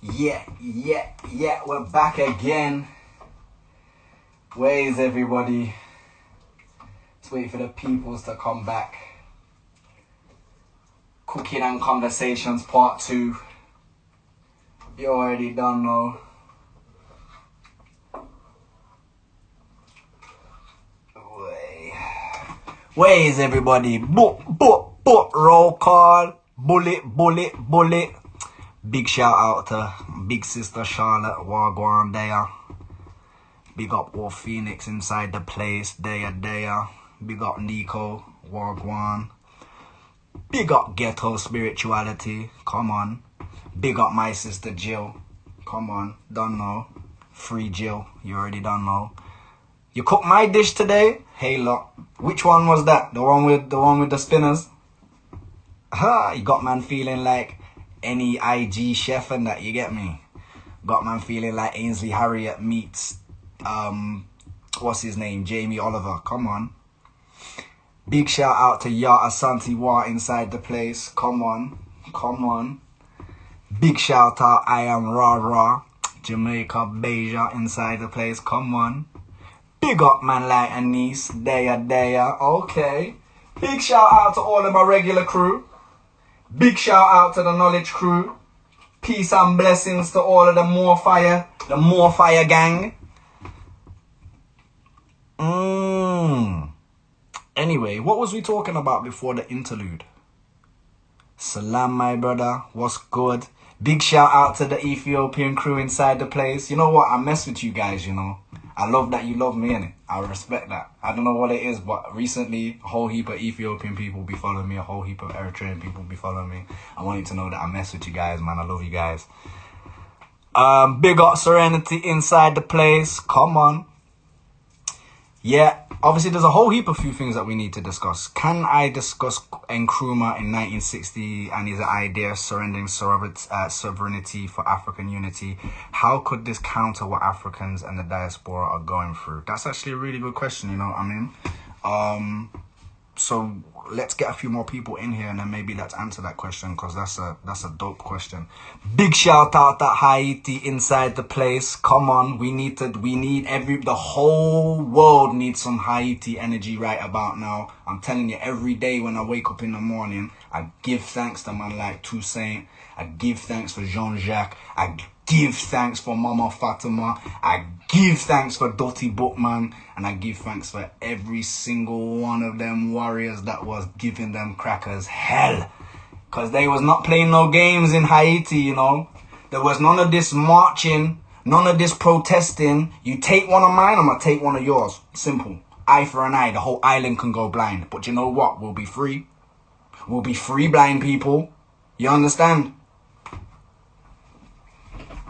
Yeah, we're back again. Where is everybody? Let's wait for the peoples to come back. Cooking and Conversations Part 2. You already don't know. Where is everybody? Roll call. Bullet. Big shout out to big sister Charlotte Wagwan there. Big up all Phoenix inside the place. There. Big up Nico Wagwan. Big up Ghetto Spirituality. Come on. Big up my sister Jill. Come on. Don't know. Free Jill. You already don't know. You cooked my dish today? Hey look. Which one was that? The one with the spinners? You got man feeling like any IG chef and that, you get me? Got man feeling like Ainsley Harriott meets what's his name? Jamie Oliver. Come on. Big shout out to Ya Asante Wa inside the place. Come on. Big shout out I am Ra Jamaica Beja inside the place. Come on. Big up man like Anise. There. Okay. Big shout out to all of my regular crew. Big shout out to the Knowledge crew. Peace and blessings to all of the More Fire gang. Anyway, what was we talking about before the interlude? Salam, my brother. What's good? Big shout out to the Ethiopian crew inside the place. You know what? I mess with you guys, you know. I love that you love me, innit? I respect that. I don't know what it is, but recently, a whole heap of Ethiopian people be following me. A whole heap of Eritrean people be following me. I want you to know that I mess with you guys, man. I love you guys. Big up Serenity inside the place. Come on. Yeah, obviously there's a whole heap of few things that we need to discuss. Can I discuss Nkrumah in 1960 and his idea of surrendering sovereignty for African unity? How could this counter what Africans and the diaspora are going through? That's actually a really good question, you know what I mean? So let's get a few more people in here and then maybe let's answer that question, because that's a dope question. Big shout out to Haiti inside the place. Come on, the whole world needs some Haiti energy right about now. I'm telling you, every day when I wake up in the morning, I give thanks to man like Toussaint. I give thanks for Jean-Jacques. I give thanks for Mama Fatima. I give thanks for Dottie Bookman. And I give thanks for every single one of them warriors that was giving them crackers hell. Because they was not playing no games in Haiti, you know. There was none of this marching, none of this protesting. You take one of mine, I'm going to take one of yours. Simple. Eye for an eye. The whole island can go blind. But you know what? We'll be free. We'll be free, blind people. You understand?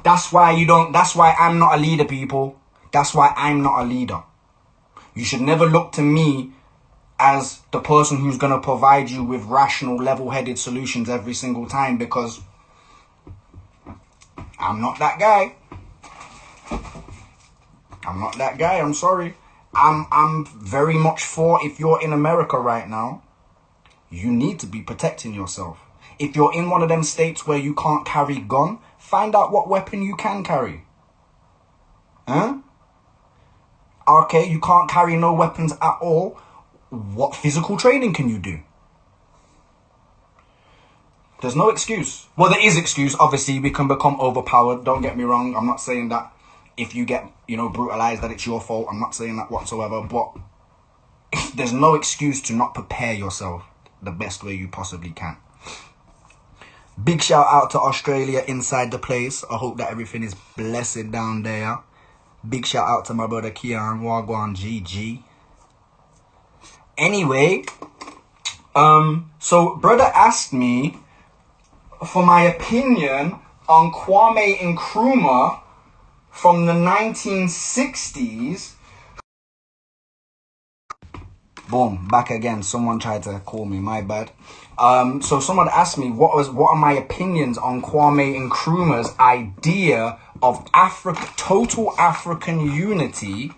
That's why I'm not a leader, people. That's why I'm not a leader. You should never look to me as the person who's going to provide you with rational, level-headed solutions every single time, because I'm not that guy. I'm sorry. I'm very much for, if you're in America right now, you need to be protecting yourself. If you're in one of them states where you can't carry gun, find out what weapon you can carry. Okay, you can't carry no weapons at all. What physical training can you do? There's no excuse. Well, there is excuse. Obviously, we can become overpowered. Don't get me wrong. I'm not saying that if you get, brutalized, that it's your fault. I'm not saying that whatsoever. But there's no excuse to not prepare yourself the best way you possibly can. Big shout out to Australia inside the place. I hope that everything is blessed down there. Big shout out to my brother Kian Wagwan GG. Anyway, so brother asked me for my opinion on Kwame Nkrumah from the 1960s. Boom, back again. Someone tried to call me, my bad. So someone asked me what are my opinions on Kwame Nkrumah's idea of total African unity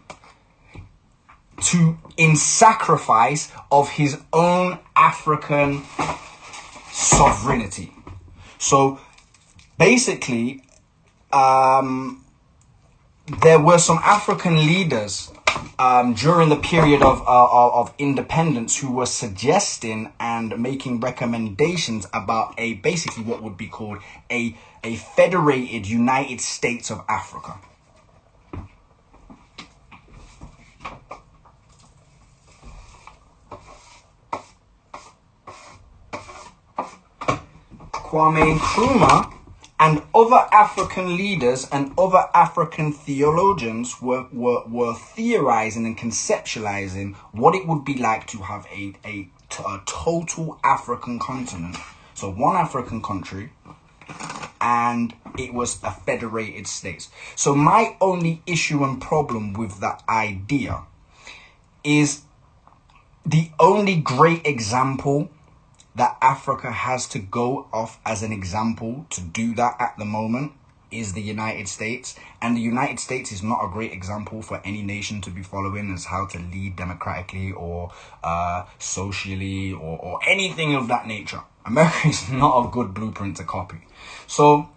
in sacrifice of his own African sovereignty. So basically, there were some African leaders during the period of independence who were suggesting and making recommendations about basically what would be called a federated United States of Africa. Kwame Nkrumah and other African leaders and other African theologians were theorizing and conceptualizing what it would be like to have a total African continent. So one African country, and it was a federated state. So my only issue and problem with that idea is the only great example that Africa has to go off as an example to do that at the moment is the United States. And the United States is not a great example for any nation to be following as how to lead democratically or socially or anything of that nature. America is not a good blueprint to copy. So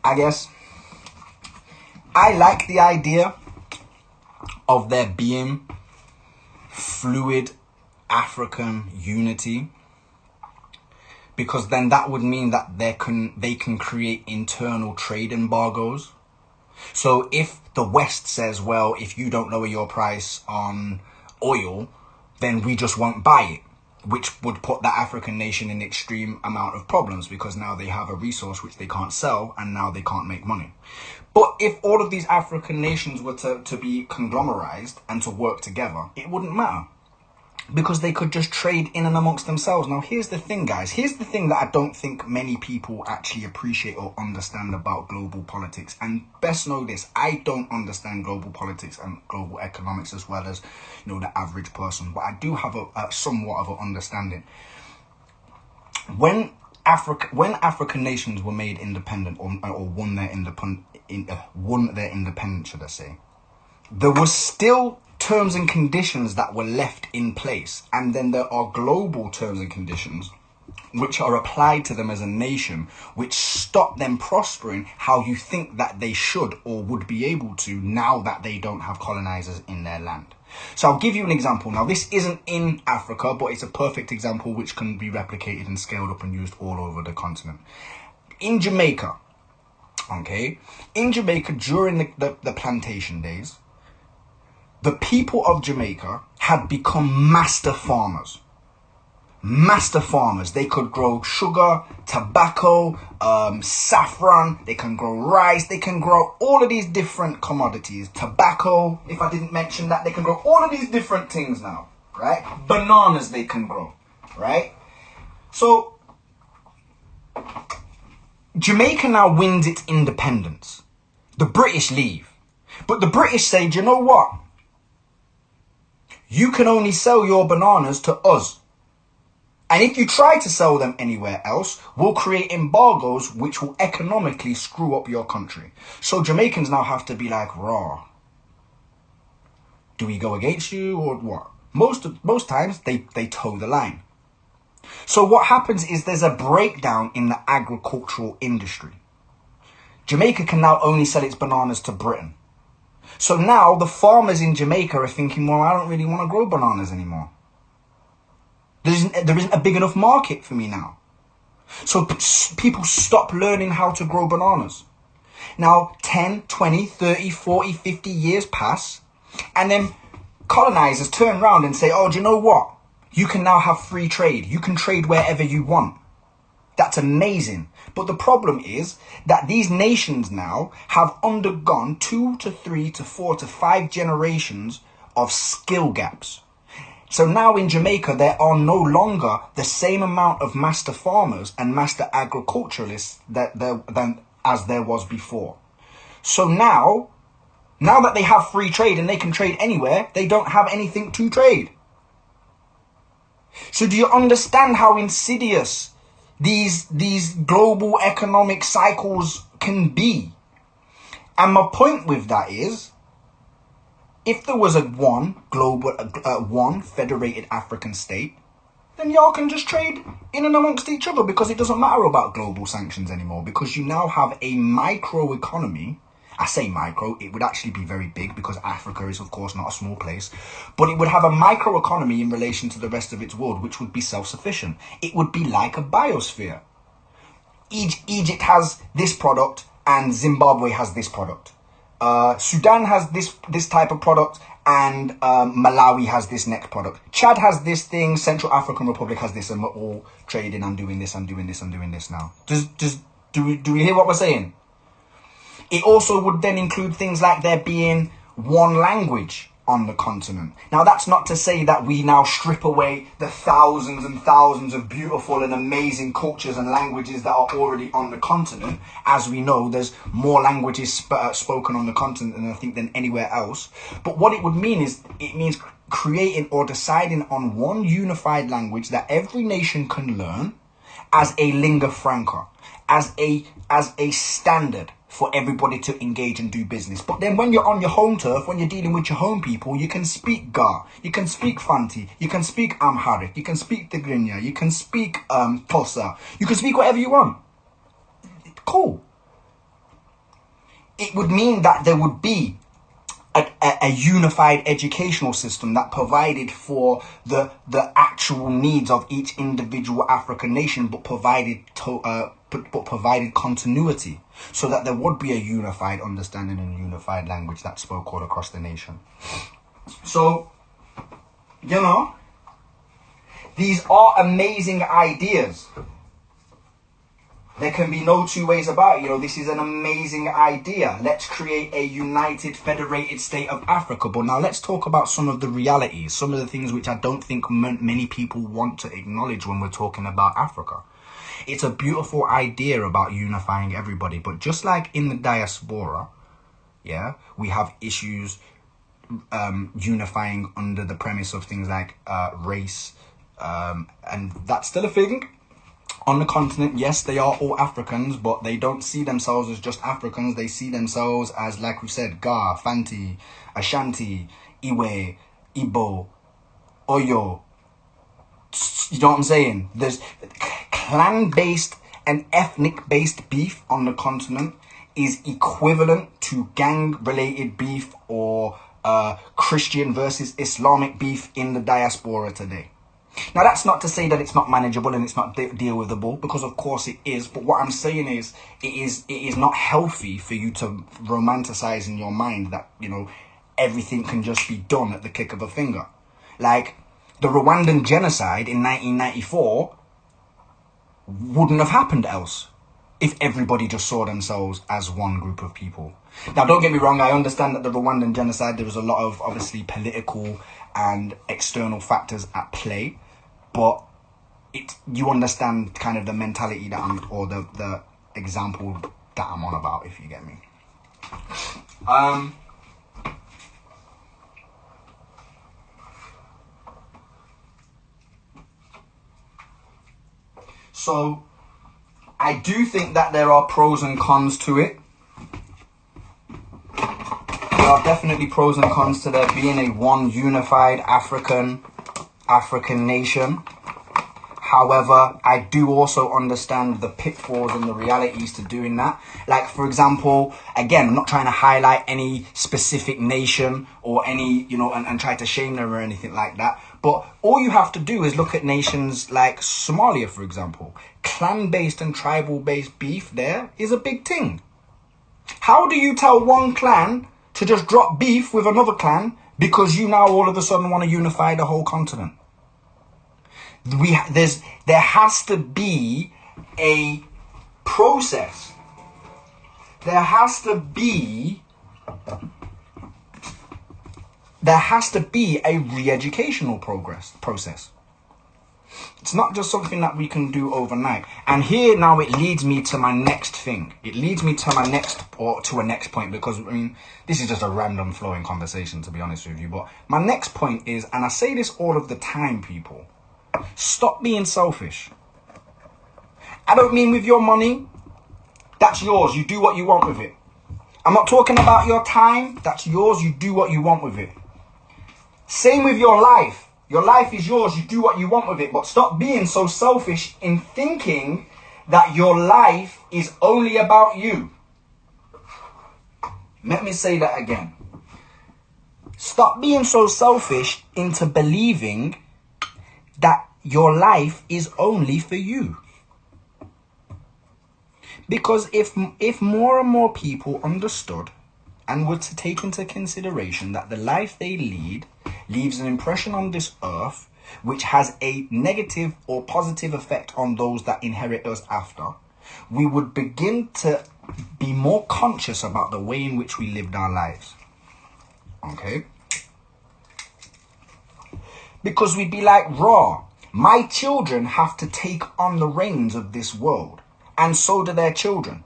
I guess I like the idea of there being fluid African unity, because then that would mean that they can create internal trade embargoes. So if the West says, well, if you don't lower your price on oil, then we just won't buy it, which would put that African nation in extreme amount of problems, because now they have a resource which they can't sell and now they can't make money. But if all of these African nations were to be conglomerized and to work together, it wouldn't matter, because they could just trade in and amongst themselves. Now, here's the thing, guys. Here's the thing that I don't think many people actually appreciate or understand about global politics. And best know this, I don't understand global politics and global economics as well as, you know, the average person. But I do have a somewhat of an understanding. When African nations were made independent or won their independence, should I say, there was still terms and conditions that were left in place, and then there are global terms and conditions which are applied to them as a nation, which stop them prospering how you think that they should or would be able to now that they don't have colonizers in their land. So I'll give you an example. Now, this isn't in Africa, but it's a perfect example which can be replicated and scaled up and used all over the continent. In Jamaica, okay, during the plantation days, the people of Jamaica had become master farmers. Master farmers. They could grow sugar, tobacco, saffron. They can grow rice. They can grow all of these different commodities. Tobacco, if I didn't mention that, they can grow all of these different things now, right? Bananas they can grow, right? So Jamaica now wins its independence. The British leave. But the British say, do you know what? You can only sell your bananas to us. And if you try to sell them anywhere else, we'll create embargoes which will economically screw up your country. So Jamaicans now have to be like, raw. Do we go against you or what? Most times they toe the line. So what happens is there's a breakdown in the agricultural industry. Jamaica can now only sell its bananas to Britain. So now the farmers in Jamaica are thinking, well, I don't really want to grow bananas anymore. There isn't a big enough market for me now. So people stop learning how to grow bananas. Now 10, 20, 30, 40, 50 years pass, and then colonizers turn around and say, oh, do you know what? You can now have free trade. You can trade wherever you want. That's amazing. But the problem is that these nations now have undergone 2 to 3 to 4 to 5 generations of skill gaps. So now in Jamaica, there are no longer the same amount of master farmers and master agriculturalists as there was before. So now that they have free trade and they can trade anywhere, they don't have anything to trade. So do you understand how insidious these global economic cycles can be? And my point with that is, if there was one federated African state, then y'all can just trade in and amongst each other, because it doesn't matter about global sanctions anymore, because you now have a micro economy. I say micro, it would actually be very big, because Africa is of course not a small place, but it would have a micro economy in relation to the rest of its world, which would be self-sufficient. It would be like a biosphere. Egypt has this product and Zimbabwe has this product. Sudan has this type of product and Malawi has this next product. Chad has this thing, Central African Republic has this, and we're all trading and doing this and doing this and doing this now. Do we hear what we're saying? It also would then include things like there being one language on the continent. Now, that's not to say that we now strip away the thousands and thousands of beautiful and amazing cultures and languages that are already on the continent. As we know, there's more languages spoken on the continent than I think than anywhere else. But what it would mean is, it means creating or deciding on one unified language that every nation can learn as a lingua franca, as a standard for everybody to engage and do business. But then when you're on your home turf, when you're dealing with your home people, you can speak Ga, you can speak Fanti, you can speak Amharic, you can speak Tigrinya, you can speak Tosa, you can speak whatever you want. Cool. It would mean that there would be a unified educational system that provided for the actual needs of each individual African nation, but provided continuity, so that there would be a unified understanding and a unified language that spoke all across the nation. So, you know, these are amazing ideas. There can be no two ways about it. You know, this is an amazing idea. Let's create a united, federated state of Africa. But now let's talk about some of the realities, some of the things which I don't think many people want to acknowledge when we're talking about Africa. It's a beautiful idea about unifying everybody, but just like in the diaspora, yeah, we have issues unifying under the premise of things like race, and that's still a thing. On the continent, yes, they are all Africans, but they don't see themselves as just Africans. They see themselves as, like we said, Ga, Fanti, Ashanti, Iwe, Igbo, Oyo. You know what I'm saying? There's clan-based and ethnic-based beef on the continent is equivalent to gang-related beef or Christian versus Islamic beef in the diaspora today. Now, that's not to say that it's not manageable and it's not deal with the ball, because of course it is. But what I'm saying is, it is not healthy for you to romanticize in your mind that, you know, everything can just be done at the click of a finger. Like, the Rwandan genocide in 1994 wouldn't have happened else if everybody just saw themselves as one group of people. Now, don't get me wrong, I understand that the Rwandan genocide, there was a lot of, obviously, political and external factors at play, but you understand kind of the mentality that the example that I'm on about, if you get me. So, I do think that there are pros and cons to it. There are definitely pros and cons to there being a one unified African nation. However, I do also understand the pitfalls and the realities to doing that. Like, for example, again, I'm not trying to highlight any specific nation or any, you know, and try to shame them or anything like that. But all you have to do is look at nations like Somalia, for example. Clan-based and tribal-based beef there is a big thing. How do you tell one clan to just drop beef with another clan because you now all of a sudden want to unify the whole continent? There has to be a process. There has to be a re-educational process. It's not just something that we can do overnight. And here now it leads me to my next thing. It leads me to a next point, because, I mean, this is just a random flowing conversation, to be honest with you. But my next point is, and I say this all of the time, people, stop being selfish. I don't mean with your money. That's yours. You do what you want with it. I'm not talking about your time. That's yours. You do what you want with it. Same with your life. Your life is yours. You do what you want with it. But stop being so selfish in thinking that your life is only about you. Let me say that again. Stop being so selfish into believing that your life is only for you. Because if more and more people understood and were to take into consideration that the life they lead leaves an impression on this earth which has a negative or positive effect on those that inherit us after, we would begin to be more conscious about the way in which we lived our lives. Okay? Because we'd be like, raw, my children have to take on the reins of this world, and so do their children.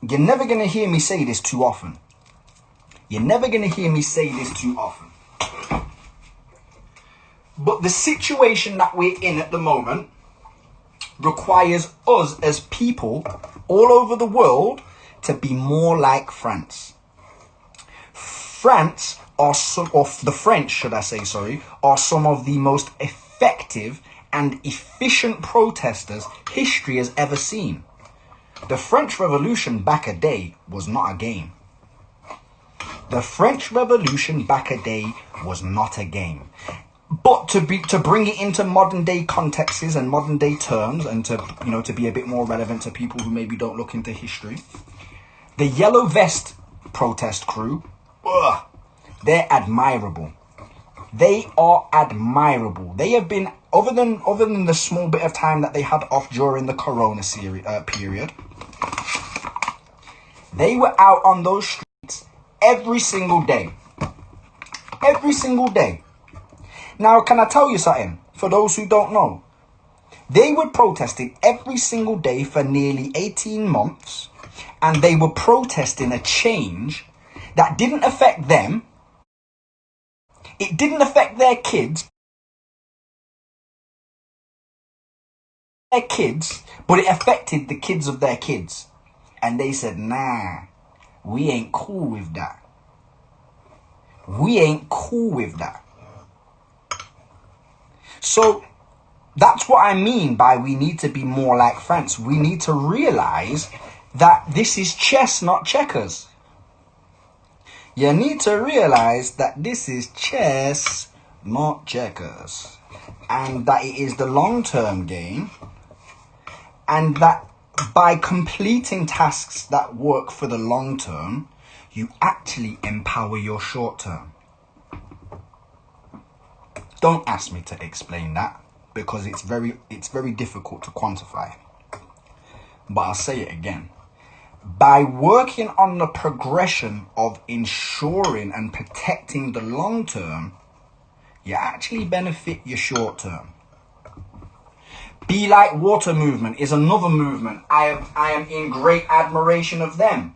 You're never going to hear me say this too often. You're never going to hear me say this too often. But the situation that we're in at the moment requires us as people all over the world to be more like France. France, or the French, should I say, sorry, are some of the most effective and efficient protesters history has ever seen. The French Revolution back a day was not a game. The French Revolution back a day was not a game. But to bring it into modern day contexts and modern day terms, and to be a bit more relevant to people who maybe don't look into history, the Yellow Vest protest crew, they're admirable. They are admirable. They have been, other than the small bit of time that they had off during the Corona period, they were out on those streets every single day. Every single day. Now, can I tell you something? For those who don't know, they were protesting every single day for nearly 18 months, and they were protesting a change that didn't affect them. It didn't affect their kids, but it affected the kids of their kids. And they said, nah, we ain't cool with that. We ain't cool with that. So that's what I mean by we need to be more like France. We need to realize that this is chess, not checkers. You need to realize that this is chess, not checkers. And that it is the long-term game. And that by completing tasks that work for the long term, you actually empower your short term. Don't ask me to explain that, because it's very difficult to quantify. But I'll say it again. By working on the progression of ensuring and protecting the long term, you actually benefit your short term. Be Like Water movement is another movement. I am in great admiration of them.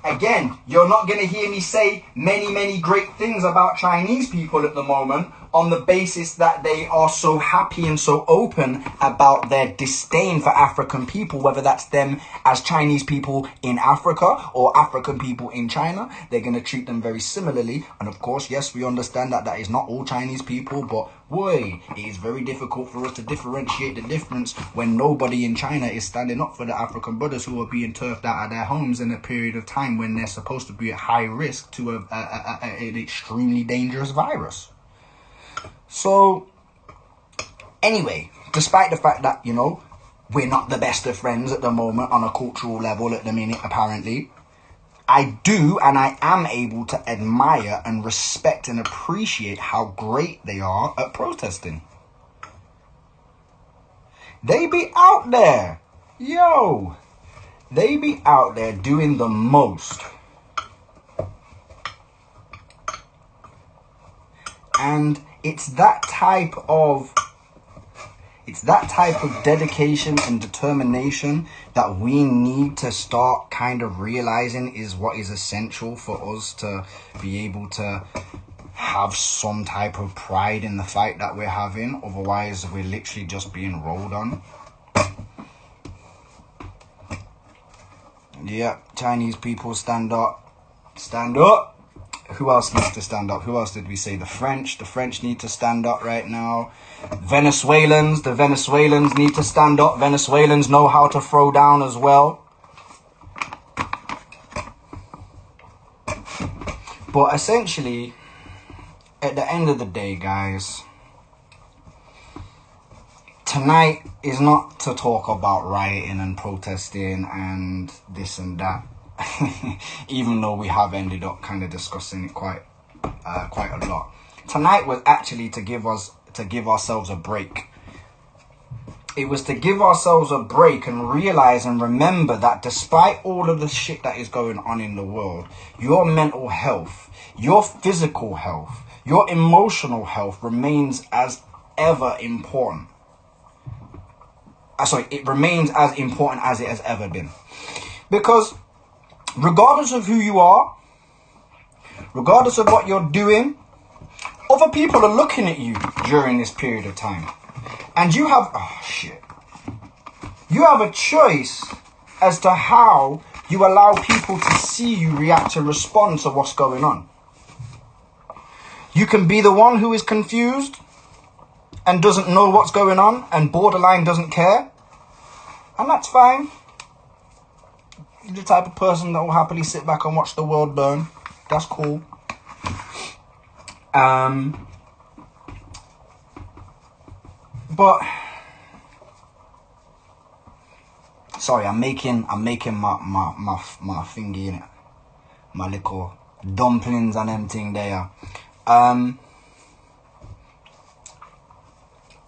Again, you're not going to hear me say many great things about Chinese people at the moment on the basis that they are so happy and so open about their disdain for African people, whether that's them as Chinese people in Africa or African people in China. They're going to treat them very similarly. And of course, yes, we understand that that is not all Chinese people, but boy, it is very difficult for us to differentiate the difference when nobody in China is standing up for the African brothers who are being turfed out of their homes in a period of time when they're supposed to be at high risk to an extremely dangerous virus. So, anyway, despite the fact that, we're not the best of friends at the moment on a cultural level at the minute, apparently, I do and I am able to admire and respect and appreciate how great they are at protesting. They be out there. They be out there doing the most. And it's that type of dedication and determination that we need to start kind of realizing is what is essential for us to be able to have some type of pride in the fight that we're having. Otherwise, we're literally just being rolled on. Yeah, Chinese people, stand up. Stand up. Who else needs to stand up? Who else did we say? The French need to stand up right now. The Venezuelans need to stand up. Venezuelans know how to throw down as well. But essentially, at the end of the day, guys, tonight is not to talk about rioting and protesting and this and that. Even though we have ended up kind of discussing it quite a lot. Tonight was actually to give ourselves a break. It was to give ourselves a break and realize and remember that despite all of the shit that is going on in the world, your mental health, your physical health, your emotional health remains as ever important. It remains as important as it has ever been. Because regardless of who you are, regardless of what you're doing, other people are looking at you during this period of time. And you have, you have a choice as to how you allow people to see you, react and respond to what's going on. You can be the one who is confused and doesn't know what's going on and borderline doesn't care. And that's fine. You're the type of person that will happily sit back and watch the world burn. That's cool. But sorry, I'm making my thingy in it, my little dumplings and them thing there.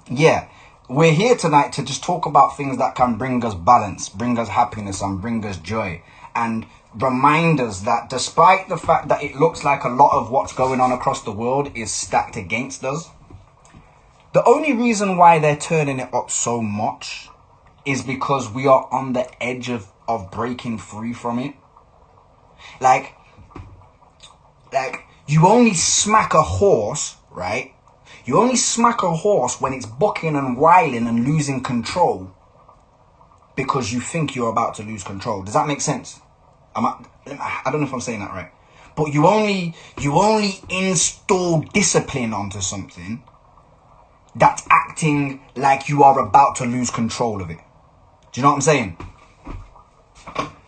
Yeah, we're here tonight to just talk about things that can bring us balance, bring us happiness, and bring us joy, and remind us that despite the fact that it looks like a lot of what's going on across the world is stacked against us, the only reason why they're turning it up so much is because we are on the edge of breaking free from it. Like you only smack a horse, right? You only smack a horse when it's bucking and whiling and losing control because you think you're about to lose control. Does that make sense? I don't know if I'm saying that right. But you only install discipline onto something that's acting like you are about to lose control of it. Do you know what I'm saying?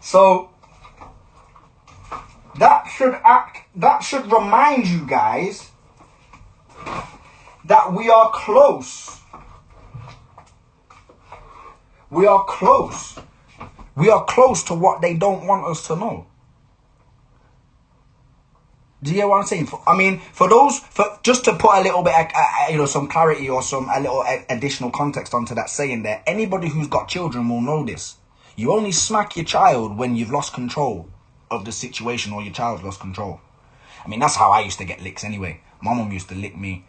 So that should remind you guys that we are close. We are close. We are close to what they don't want us to know. Do you hear what I'm saying? Just to put a little bit, some clarity or a little additional context onto that saying there, anybody who's got children will know this. You only smack your child when you've lost control of the situation or your child's lost control. I mean, that's how I used to get licks anyway. My mum used to lick me.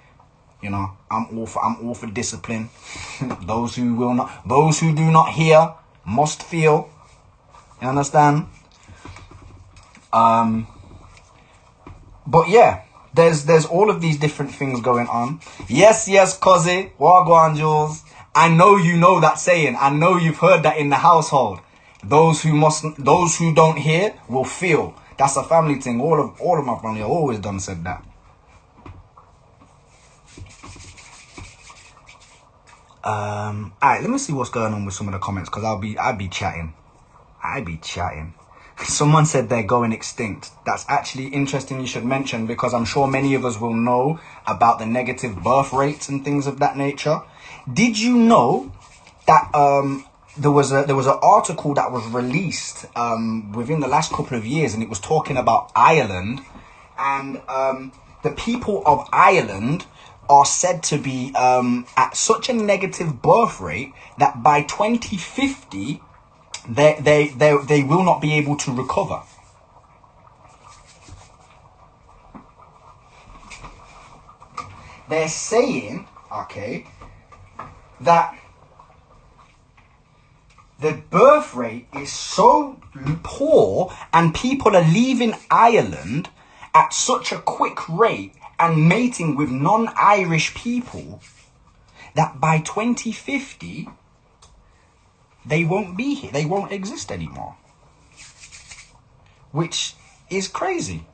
You know, I'm all for discipline. Those who do not hear must feel. You understand? But yeah, there's all of these different things going on. Yes, Cozzy. Wagwan, Jules. I know you know that saying. I know you've heard that in the household. Those who don't hear will feel. That's a family thing. All of my family have always done said that. Alright, let me see what's going on with some of the comments, because I'd be chatting. Someone said they're going extinct. That's actually interesting you should mention, because I'm sure many of us will know about the negative birth rates and things of that nature. Did you know that there was an article that was released within the last couple of years, and it was talking about Ireland, and the people of Ireland are said to be at such a negative birth rate that by 2050 they will not be able to recover. They're saying, okay, that the birth rate is so poor and people are leaving Ireland at such a quick rate and mating with non-Irish people that by 2050 they won't be here. They won't exist anymore. Which is crazy.